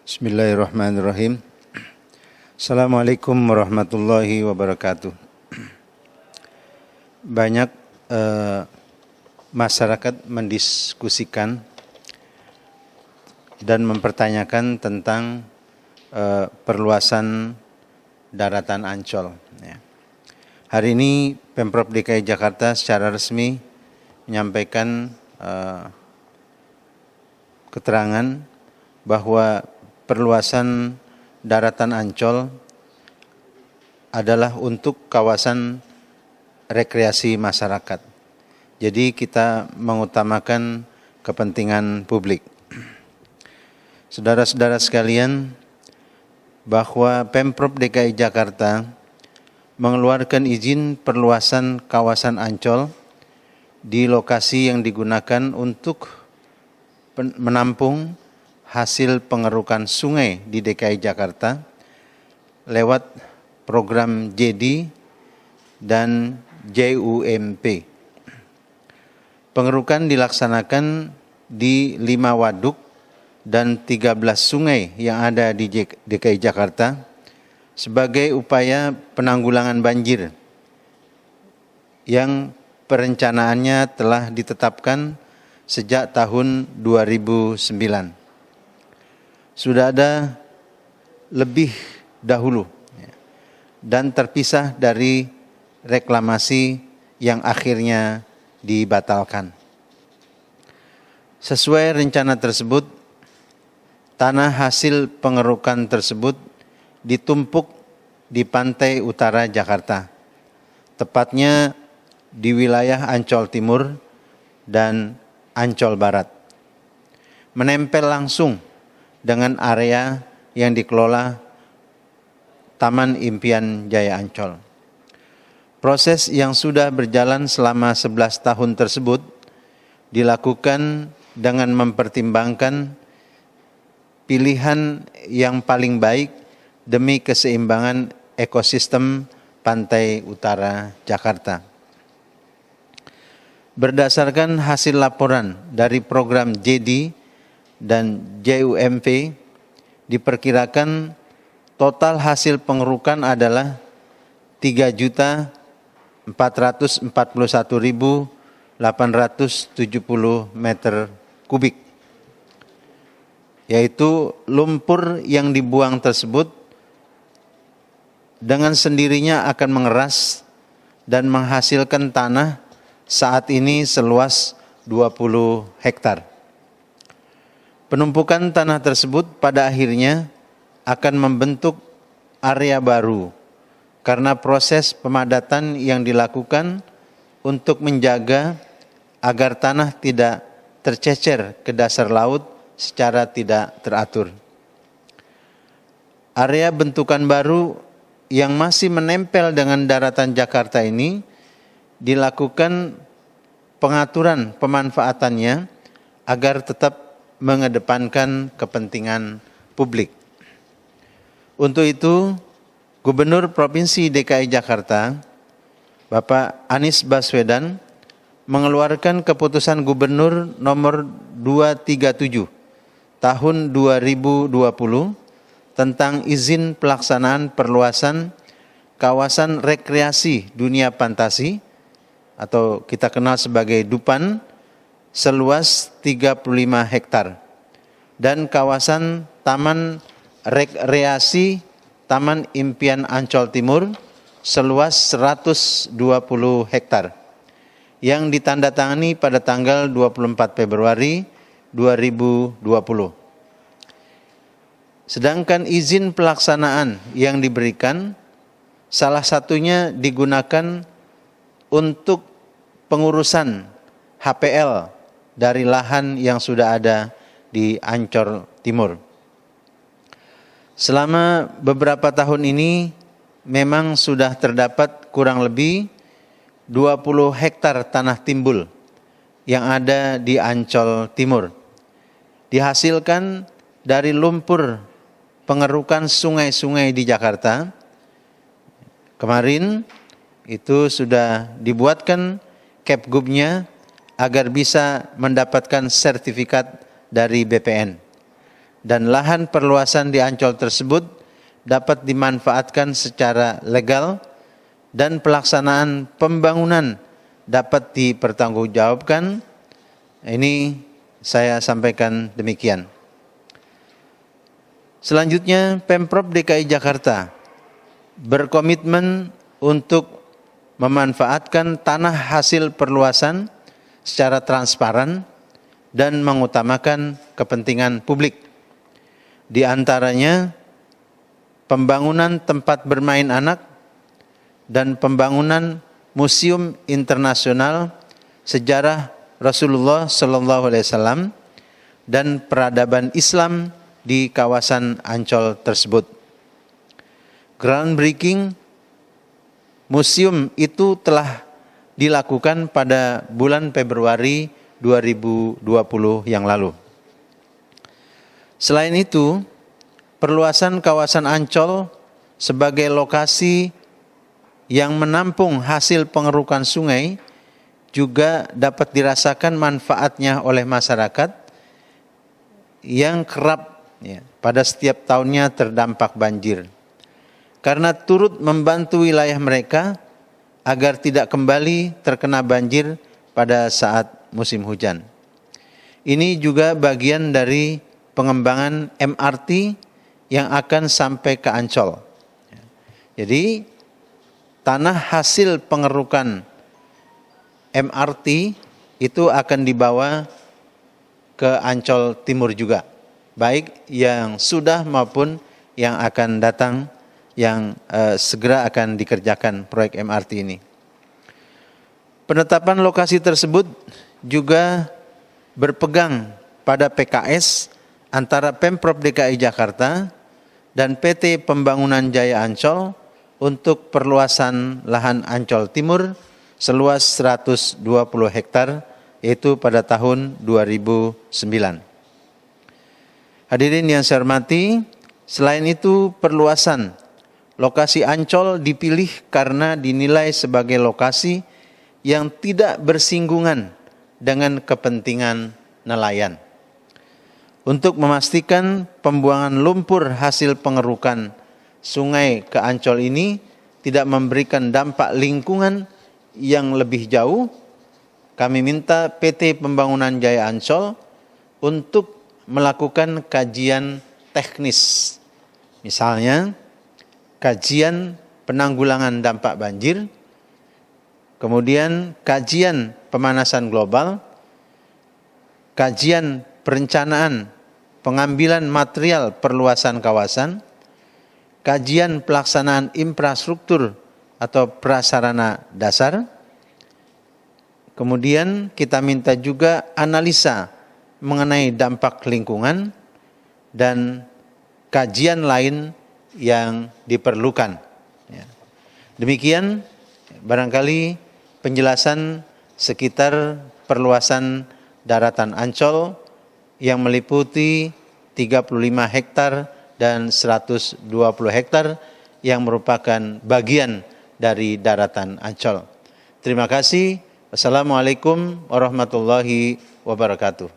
Bismillahirrahmanirrahim. Assalamualaikum warahmatullahi wabarakatuh. Banyak masyarakat mendiskusikan dan mempertanyakan tentang perluasan daratan Ancol. Hari ini Pemprov DKI Jakarta secara resmi menyampaikan keterangan bahwa perluasan daratan Ancol adalah untuk kawasan rekreasi masyarakat. Jadi kita mengutamakan kepentingan publik. Saudara-saudara sekalian, bahwa Pemprov DKI Jakarta mengeluarkan izin perluasan kawasan Ancol di lokasi yang digunakan untuk menampung hasil pengerukan sungai di DKI Jakarta lewat program JD dan JUMP. Pengerukan dilaksanakan di 5 waduk dan 13 sungai yang ada di DKI Jakarta sebagai upaya penanggulangan banjir yang perencanaannya telah ditetapkan sejak tahun 2009. Sudah ada lebih dahulu dan terpisah dari reklamasi yang akhirnya dibatalkan. Sesuai rencana tersebut, tanah hasil pengerukan tersebut ditumpuk di pantai utara Jakarta, tepatnya di wilayah Ancol Timur dan Ancol Barat, menempel langsung dengan area yang dikelola Taman Impian Jaya Ancol. Proses yang sudah berjalan selama 11 tahun tersebut dilakukan dengan mempertimbangkan pilihan yang paling baik demi keseimbangan ekosistem pantai utara Jakarta. Berdasarkan hasil laporan dari program JD dan JUMP, diperkirakan total hasil pengerukan adalah 3.441.870 meter kubik, yaitu lumpur yang dibuang tersebut dengan sendirinya akan mengeras dan menghasilkan tanah saat ini seluas 20 hektar. Penumpukan tanah tersebut pada akhirnya akan membentuk area baru karena proses pemadatan yang dilakukan untuk menjaga agar tanah tidak tercecer ke dasar laut secara tidak teratur. Area bentukan baru yang masih menempel dengan daratan Jakarta ini dilakukan pengaturan pemanfaatannya agar tetap mengedepankan kepentingan publik. Untuk itu, Gubernur Provinsi DKI Jakarta, Bapak Anies Baswedan, mengeluarkan keputusan Gubernur nomor 237 tahun 2020 tentang izin pelaksanaan perluasan kawasan rekreasi dunia fantasi atau kita kenal sebagai DUPAN seluas 35 hektar dan kawasan Taman Rekreasi Taman Impian Ancol Timur seluas 120 hektar yang ditandatangani pada tanggal 24 Februari 2020. Sedangkan izin pelaksanaan yang diberikan salah satunya digunakan untuk pengurusan HPL dari lahan yang sudah ada di Ancol Timur. Selama beberapa tahun ini memang sudah terdapat kurang lebih 20 hektar tanah timbul yang ada di Ancol Timur. Dihasilkan dari lumpur pengerukan sungai-sungai di Jakarta. Kemarin itu sudah dibuatkan Kepgubnya agar bisa mendapatkan sertifikat dari BPN. dan lahan perluasan di Ancol tersebut dapat dimanfaatkan secara legal dan pelaksanaan pembangunan dapat dipertanggungjawabkan. Ini saya sampaikan demikian. Selanjutnya, Pemprov DKI Jakarta berkomitmen untuk memanfaatkan tanah hasil perluasan secara transparan dan mengutamakan kepentingan publik. Di antaranya, pembangunan tempat bermain anak dan pembangunan Museum Internasional Sejarah Rasulullah SAW dan peradaban Islam di kawasan Ancol tersebut. Groundbreaking museum itu telah dilakukan pada bulan Februari 2020 yang lalu. Selain itu, perluasan kawasan Ancol sebagai lokasi yang menampung hasil pengerukan sungai juga dapat dirasakan manfaatnya oleh masyarakat yang kerap pada setiap tahunnya terdampak banjir, karena turut membantu wilayah mereka agar tidak kembali terkena banjir pada saat musim hujan. Ini juga bagian dari pengembangan MRT yang akan sampai ke Ancol. Jadi tanah hasil pengerukan MRT itu akan dibawa ke Ancol Timur juga, baik yang sudah maupun yang akan datang, yang segera akan dikerjakan proyek MRT ini. Penetapan lokasi tersebut juga berpegang pada PKS antara Pemprov DKI Jakarta dan PT Pembangunan Jaya Ancol untuk perluasan lahan Ancol Timur seluas 120 hektar, yaitu pada tahun 2009. Hadirin yang saya hormati, selain itu perluasan lokasi Ancol dipilih karena dinilai sebagai lokasi yang tidak bersinggungan dengan kepentingan nelayan. Untuk memastikan pembuangan lumpur hasil pengerukan sungai ke Ancol ini tidak memberikan dampak lingkungan yang lebih jauh, kami minta PT Pembangunan Jaya Ancol untuk melakukan kajian teknis. Misalnya, kajian penanggulangan dampak banjir, kemudian kajian pemanasan global, kajian perencanaan pengambilan material perluasan kawasan, kajian pelaksanaan infrastruktur atau prasarana dasar. Kemudian kita minta juga analisa mengenai dampak lingkungan dan kajian lain yang diperlukan. Demikian barangkali penjelasan sekitar perluasan daratan Ancol yang meliputi 35 hektar dan 120 hektar yang merupakan bagian dari daratan Ancol. Terima kasih. Wassalamualaikum warahmatullahi wabarakatuh.